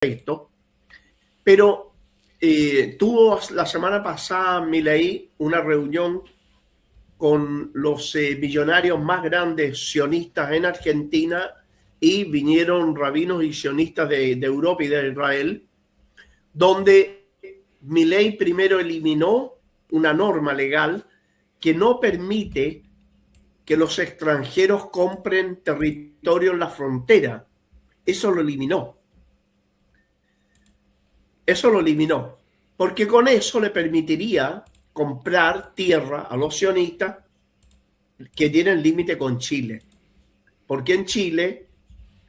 respecto, pero tuvo la semana pasada Milei una reunión con los millonarios más grandes sionistas en Argentina y vinieron rabinos y sionistas de Europa y de Israel, donde Milei primero eliminó una norma legal que no permite que los extranjeros compren territorio en la frontera. Eso lo eliminó. Eso lo eliminó, porque con eso le permitiría comprar tierra a los sionistas que tienen límite con Chile. Porque en Chile,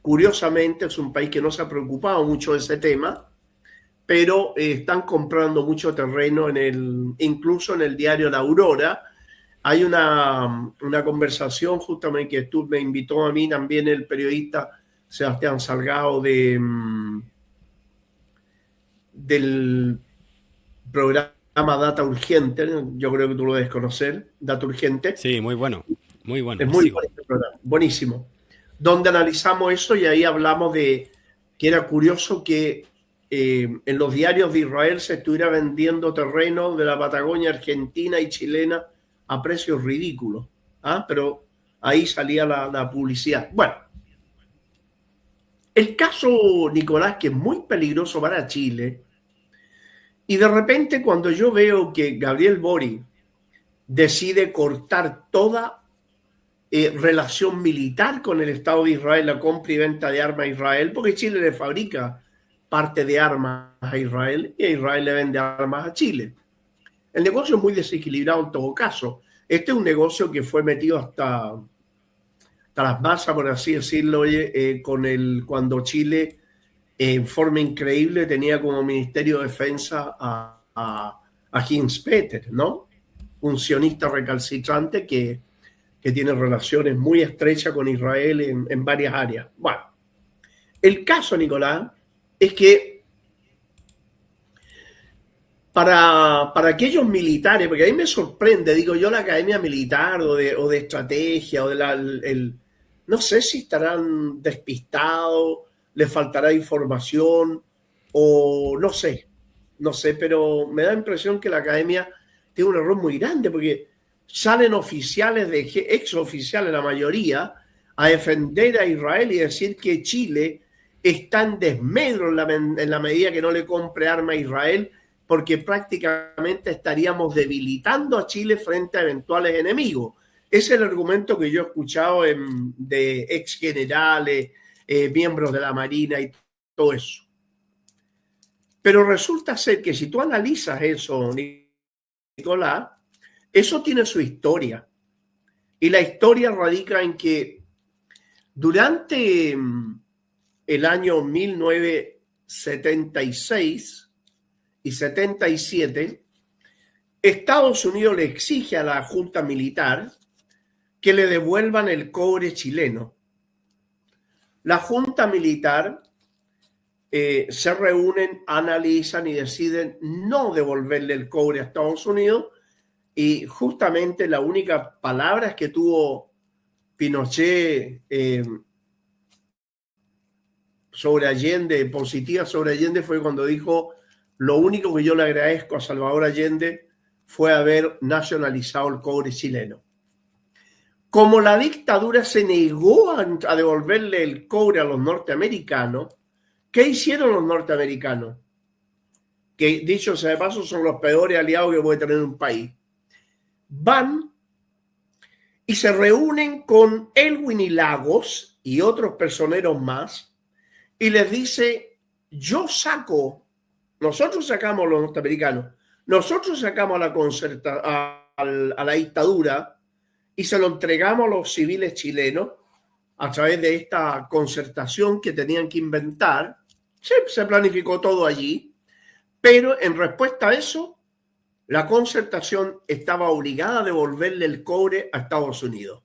curiosamente, es un país que no se ha preocupado mucho de ese tema, pero están comprando mucho terreno incluso en el diario La Aurora. Hay una conversación justamente que tú me invitó a mí también el periodista Sebastián Salgado del programa Data Urgente, yo creo que tú lo debes conocer, Data Urgente. Sí, muy bueno, Es lo muy sigo. bueno este programa, buenísimo. Donde analizamos eso y ahí hablamos de que era curioso que en los diarios de Israel se estuviera vendiendo terreno de la Patagonia argentina y chilena a precios ridículos. ¿Ah? Pero ahí salía la publicidad. Bueno, el caso, Nicolás, que es muy peligroso para Chile, y de repente cuando yo veo que Gabriel Boric decide cortar toda relación militar con el Estado de Israel, la compra y venta de armas a Israel, porque Chile le fabrica parte de armas a Israel y a Israel le vende armas a Chile. El negocio es muy desequilibrado en todo caso. Este es un negocio que fue metido hasta las masas, por así decirlo, cuando Chile, en forma increíble, tenía como Ministerio de Defensa a Heinz Peter, ¿no? Un sionista recalcitrante que tiene relaciones muy estrechas con Israel en varias áreas. Bueno, el caso, Nicolás, es que para aquellos militares, porque a mí me sorprende, digo yo, la academia militar o de estrategia, no sé si estarán despistados, les faltará información, o no sé, pero me da la impresión que la academia tiene un error muy grande, porque salen oficiales, ex oficiales la mayoría, a defender a Israel y decir que Chile está en desmedro en la medida que no le compre arma a Israel, porque prácticamente estaríamos debilitando a Chile frente a eventuales enemigos. Ese es el argumento que yo he escuchado de ex generales, miembros de la Marina y todo eso. Pero resulta ser que si tú analizas eso, Nicolás, eso tiene su historia. Y la historia radica en que durante el año 1976 y 77, Estados Unidos le exige a la Junta Militar que le devuelvan el cobre chileno. La Junta Militar se reúnen, analizan y deciden no devolverle el cobre a Estados Unidos, y justamente la única palabra que tuvo Pinochet sobre Allende, positiva sobre Allende, fue cuando dijo: lo único que yo le agradezco a Salvador Allende fue haber nacionalizado el cobre chileno. Como la dictadura se negó a devolverle el cobre a los norteamericanos, ¿qué hicieron los norteamericanos? Que, dicho sea de paso, son los peores aliados que puede tener un país. Van y se reúnen con Elwin y Lagos y otros personeros más y les dice: nosotros sacamos a los norteamericanos, nosotros sacamos a la dictadura y se lo entregamos a los civiles chilenos a través de esta concertación que tenían que inventar. Se planificó todo allí, pero en respuesta a eso, la concertación estaba obligada a devolverle el cobre a Estados Unidos.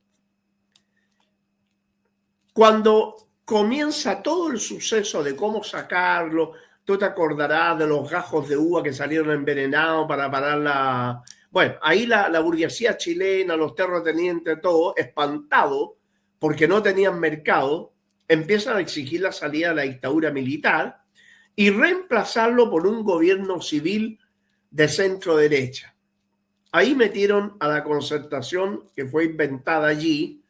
Cuando comienza todo el suceso de cómo sacarlo, tú te acordarás de los gajos de uva que salieron envenenados para parar la... Bueno, ahí la burguesía chilena, los terratenientes, todo, espantados porque no tenían mercado, empiezan a exigir la salida de la dictadura militar y reemplazarlo por un gobierno civil de centro derecha. Ahí metieron a la Concertación, que fue inventada allí,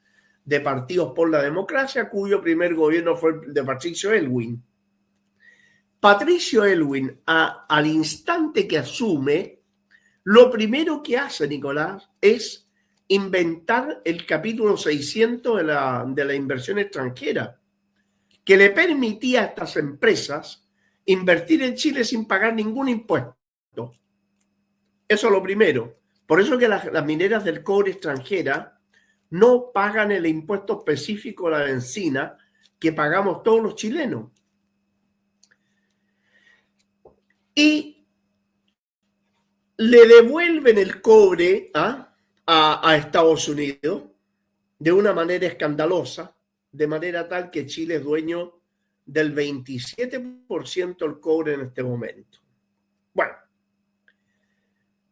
de Partidos por la Democracia, cuyo primer gobierno fue el de Patricio Aylwin. Patricio Aylwin, al instante que asume, lo primero que hace, Nicolás, es inventar el capítulo 600 de la inversión extranjera, que le permitía a estas empresas invertir en Chile sin pagar ningún impuesto. Eso es lo primero. Por eso que las mineras del cobre extranjera no pagan el impuesto específico a la bencina que pagamos todos los chilenos. Y le devuelven el cobre a Estados Unidos de una manera escandalosa, de manera tal que Chile es dueño del 27% del cobre en este momento. Bueno,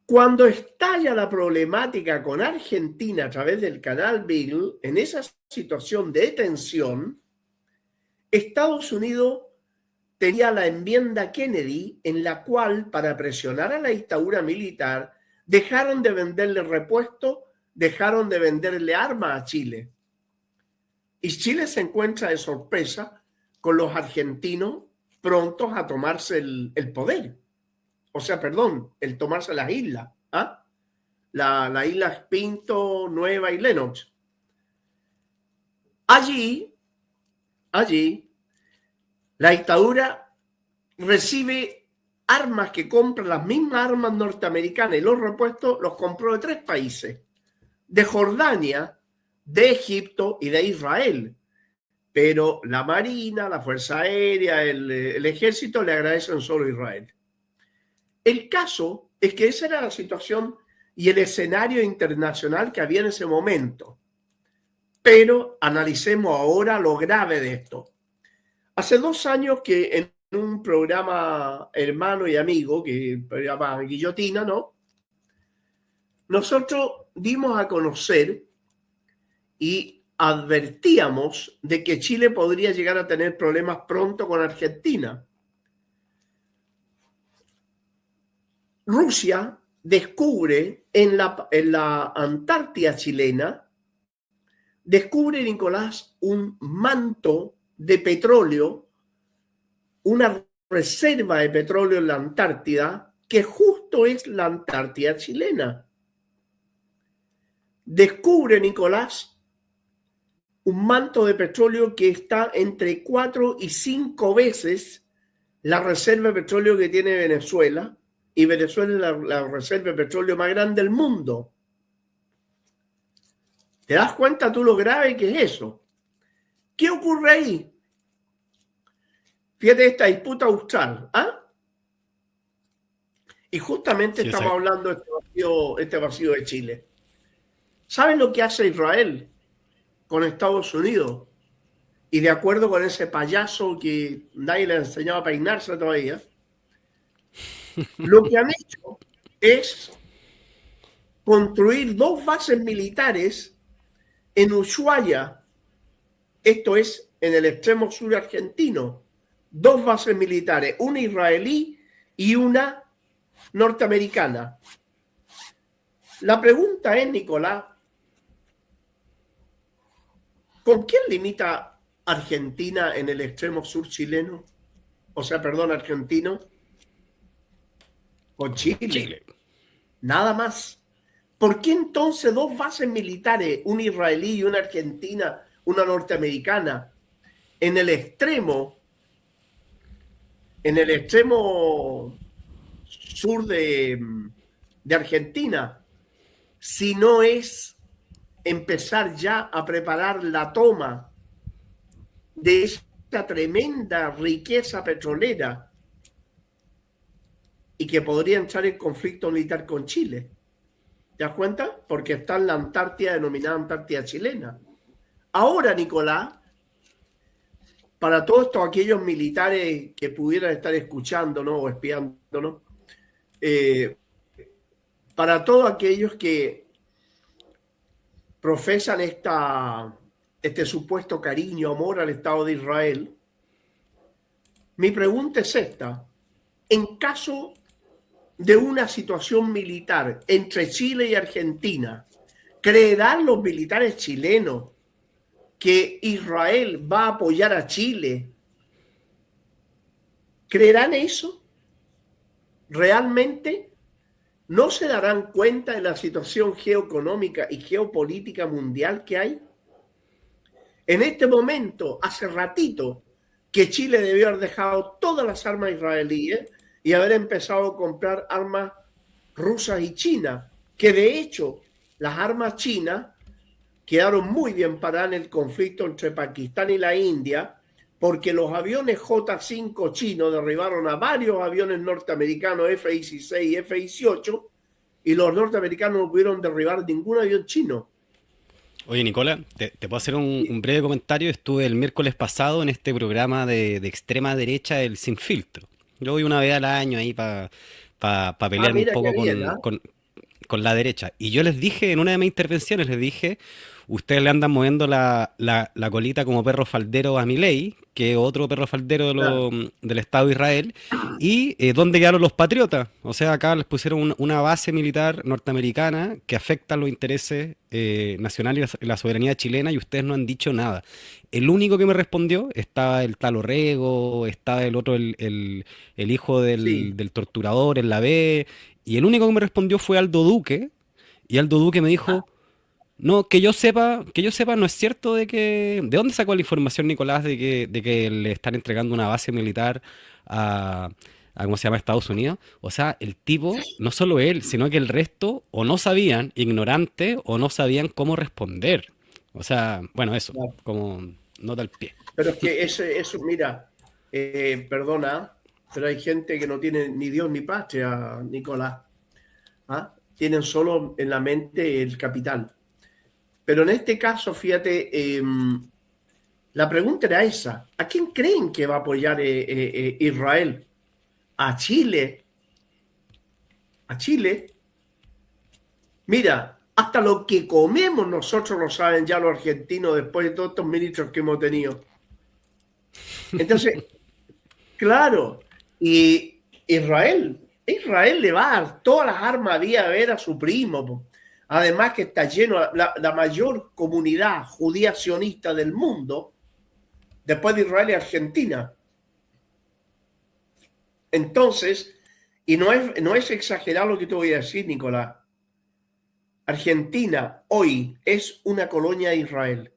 cuando estalla la problemática con Argentina a través del Canal Beagle, en esa situación de tensión, Estados Unidos tenía la enmienda Kennedy, en la cual, para presionar a la dictadura militar, dejaron de venderle repuestos, dejaron de venderle armas a Chile. Y Chile se encuentra de sorpresa con los argentinos prontos a tomarse el poder. O sea, perdón, el tomarse las islas. Las islas Pinto, Nueva y Lennox. Allí, la dictadura recibe armas que compra, las mismas armas norteamericanas, y los repuestos los compró de 3 países: de Jordania, de Egipto y de Israel. Pero la Marina, la Fuerza Aérea, el Ejército le agradecen solo a Israel. El caso es que esa era la situación y el escenario internacional que había en ese momento. Pero analicemos ahora lo grave de esto. Hace 2 años que en un programa hermano y amigo que se llama Guillotina, ¿no? Nosotros dimos a conocer y advertíamos de que Chile podría llegar a tener problemas pronto con Argentina. Rusia descubre en la Antártida chilena, descubre, Nicolás, un manto de petróleo, una reserva de petróleo en la Antártida, que justo es la Antártida chilena. Descubre, Nicolás, un manto de petróleo que está entre 4 y 5 veces la reserva de petróleo que tiene Venezuela, y Venezuela es la reserva de petróleo más grande del mundo. ¿Te das cuenta tú lo grave que es eso? ¿Qué ocurre ahí? Fíjate esta disputa austral. Y justamente sí, estamos hablando de este vacío de Chile. ¿Saben lo que hace Israel con Estados Unidos? Y de acuerdo con ese payaso que nadie le ha enseñado a peinarse todavía, lo que han hecho es construir 2 bases militares en Ushuaia, esto es en el extremo sur argentino, 2 bases militares, una israelí y una norteamericana. La pregunta es, Nicolás, ¿con quién limita Argentina en el extremo sur chileno? O sea, perdón, argentino. Con Chile. Nada más. ¿Por qué entonces 2 bases militares, una israelí y una argentina, una norteamericana, en el extremo sur de Argentina, si no es empezar ya a preparar la toma de esta tremenda riqueza petrolera y que podría entrar en conflicto militar con Chile? ¿Te das cuenta? Porque está en la Antártida denominada Antártida chilena. Ahora, Nicolás, para todos aquellos militares que pudieran estar escuchándonos o espiándonos, para todos aquellos que profesan este supuesto cariño, amor al Estado de Israel, Mi pregunta es esta. En caso de una situación militar entre Chile y Argentina, ¿creerán los militares chilenos que Israel va a apoyar a Chile? ¿Creerán eso? ¿Realmente? ¿No se darán cuenta de la situación geoeconómica y geopolítica mundial que hay? En este momento, hace ratito, que Chile debió haber dejado todas las armas israelíes y haber empezado a comprar armas rusas y chinas, que de hecho las armas chinas quedaron muy bien paradas en el conflicto entre Pakistán y la India, porque los aviones J-5 chinos derribaron a varios aviones norteamericanos F-16 y F-18, y los norteamericanos no pudieron derribar ningún avión chino. Oye, Nicola, te puedo hacer un breve comentario. Estuve el miércoles pasado en este programa de extrema derecha, el Sin Filtro. Yo voy una vez al año ahí para Ah, pelearme un mira qué poco bien, ¿eh? con la derecha. Y yo les dije, en una de mis intervenciones, les dije, ustedes le andan moviendo la colita como perro faldero a Milei, que es otro perro faldero Claro. del Estado de Israel. ¿Y dónde quedaron los patriotas? O sea, acá les pusieron una base militar norteamericana que afecta los intereses nacionales y la soberanía chilena y ustedes no han dicho nada. El único que me respondió, estaba el tal Orrego, estaba el otro, el hijo Sí. del torturador en la B, y el único que me respondió fue Aldo Duque, y Aldo Duque me dijo, no, que yo sepa, no es cierto de que... ¿De dónde sacó la información Nicolás de que le están entregando una base militar a, ¿cómo se llama? Estados Unidos? O sea, el tipo, no solo él, sino que el resto o no sabían, ignorante, o no sabían cómo responder. O sea, bueno, eso, Claro. como nota al pie. Pero es que eso mira, perdona, pero hay gente que no tiene ni Dios ni patria, Nicolás. ¿Ah? Tienen solo en la mente el capital. Pero en este caso, fíjate, la pregunta era esa. ¿A quién creen que va a apoyar Israel? ¿A Chile? ¿A Chile? Mira, hasta lo que comemos nosotros lo saben ya los argentinos después de todos estos ministros que hemos tenido. Entonces, claro, y Israel le va a dar todas las armas a ver a su primo. Po. Además que está lleno, la mayor comunidad judía sionista del mundo, después de Israel y Argentina. Entonces, y no es exagerar lo que te voy a decir, Nicolás. Argentina hoy es una colonia de Israel.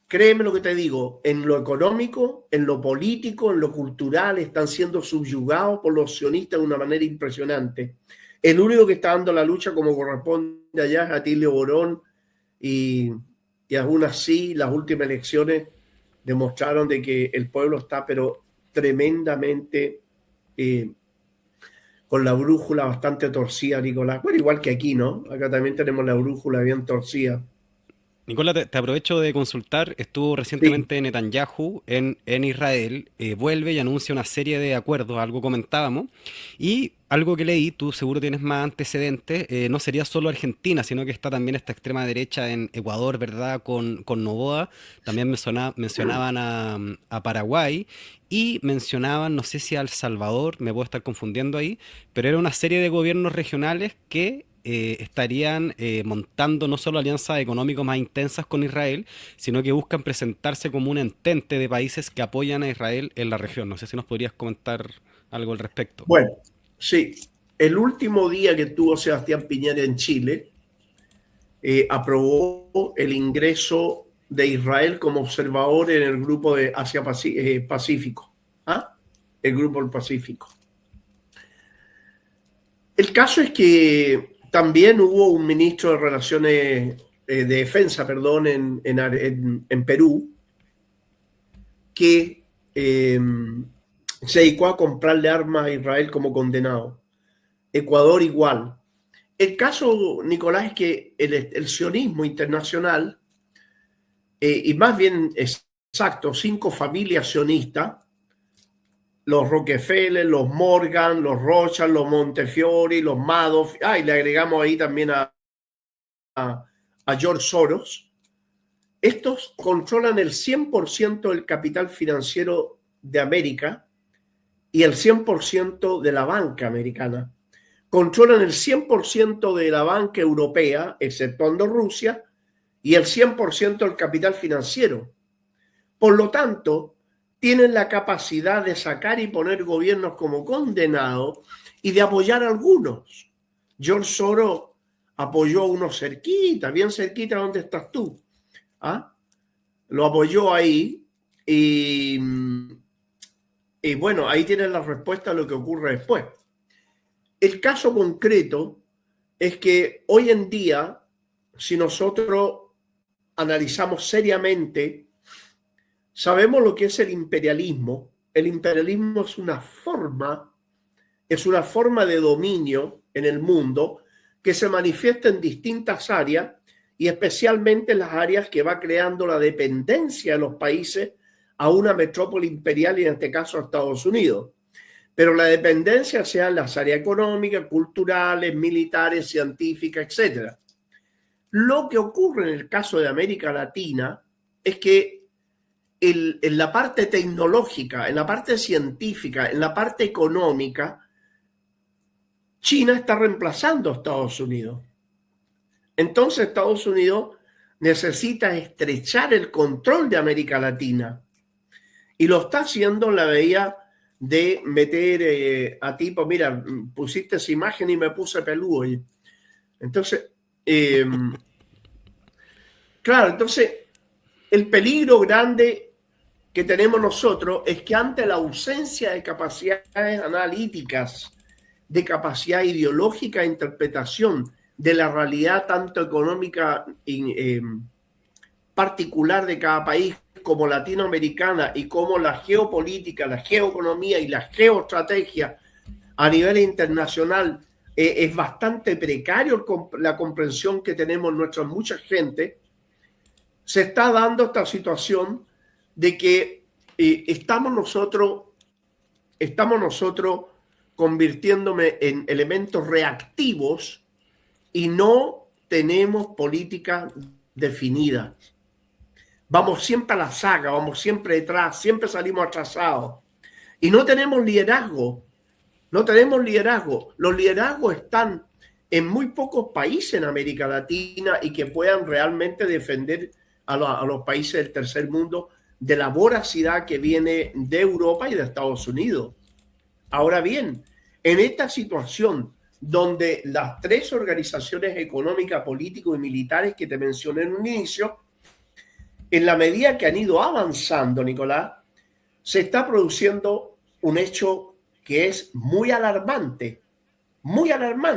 Créeme lo que te digo, en lo económico, en lo político, en lo cultural, están siendo subyugados por los sionistas de una manera impresionante. El único que está dando la lucha como corresponde allá es Atilio Borón y, y aún así las últimas elecciones demostraron de que el pueblo está pero tremendamente eh, con la brújula bastante torcida, Nicolás. Bueno, igual que aquí, ¿no? Acá también tenemos la brújula bien torcida. Nicola, te aprovecho de consultar. Estuvo Sí, recientemente Netanyahu en Israel, vuelve y anuncia una serie de acuerdos, algo comentábamos. Y algo que leí, tú seguro tienes más antecedentes, no sería solo Argentina, sino que está también esta extrema derecha en Ecuador, ¿verdad? Con Noboa. También mencionaban a Paraguay y mencionaban, no sé si a El Salvador, me puedo estar confundiendo ahí, pero era una serie de gobiernos regionales que estarían montando no solo alianzas económicas más intensas con Israel, sino que buscan presentarse como un entente de países que apoyan a Israel en la región. No sé si nos podrías comentar algo al respecto. bueno, sí. El último día que tuvo Sebastián Piñera en Chile, aprobó el ingreso de Israel como observador en el grupo de Asia-Pacífico. ¿Ah? El grupo del Pacífico. El caso es que también hubo un ministro de Relaciones de Defensa, perdón, en Perú, que se dedicó a comprarle armas a Israel como condenado. Ecuador igual. El caso, Nicolás, es que el sionismo internacional, y más bien exacto, 5 familias sionistas, los Rockefeller, los Morgan, los Rothschild, los Montefiore, los Madoff, y le agregamos ahí también a George Soros, estos controlan el 100% del capital financiero de América y el 100% de la banca americana. Controlan el 100% de la banca europea, exceptuando Rusia, y el 100% del capital financiero. Por lo tanto, tienen la capacidad de sacar y poner gobiernos como condenados y de apoyar a algunos. George Soros apoyó a uno cerquita, bien cerquita donde estás tú. ¿Ah? Lo apoyó ahí y bueno, ahí tienes la respuesta a lo que ocurre después. El caso concreto es que hoy en día, si nosotros analizamos seriamente, sabemos lo que es el imperialismo. El imperialismo es una forma de dominio en el mundo que se manifiesta en distintas áreas y especialmente en las áreas que va creando la dependencia de los países a una metrópoli imperial y en este caso a Estados Unidos. Pero la dependencia sea en las áreas económicas, culturales, militares, científicas, etc. Lo que ocurre en el caso de América Latina es que en la parte tecnológica, en la parte científica, en la parte económica, China está reemplazando a Estados Unidos. Entonces Estados Unidos necesita estrechar el control de América Latina y lo está haciendo en la medida de meter a tipo, mira, pusiste esa imagen y me puse peludo. Entonces, claro, entonces el peligro grande que tenemos nosotros es que ante la ausencia de capacidades analíticas, de capacidad ideológica de interpretación de la realidad tanto económica particular de cada país como latinoamericana y como la geopolítica, la geoeconomía y la geoestrategia a nivel internacional es bastante precario la comprensión que tenemos nuestra mucha gente, se está dando esta situación de que estamos nosotros convirtiéndome en elementos reactivos y no tenemos políticas definidas. Vamos siempre a la saga, vamos siempre detrás, siempre salimos atrasados. Y no tenemos liderazgo. No tenemos liderazgo. Los liderazgos están en muy pocos países en América Latina y que puedan realmente defender a los países del tercer mundo de la voracidad que viene de Europa y de Estados Unidos. Ahora bien, en esta situación donde las tres organizaciones económicas, políticas y militares que te mencioné en un inicio, en la medida que han ido avanzando, Nicolás, se está produciendo un hecho que es muy alarmante, muy alarmante.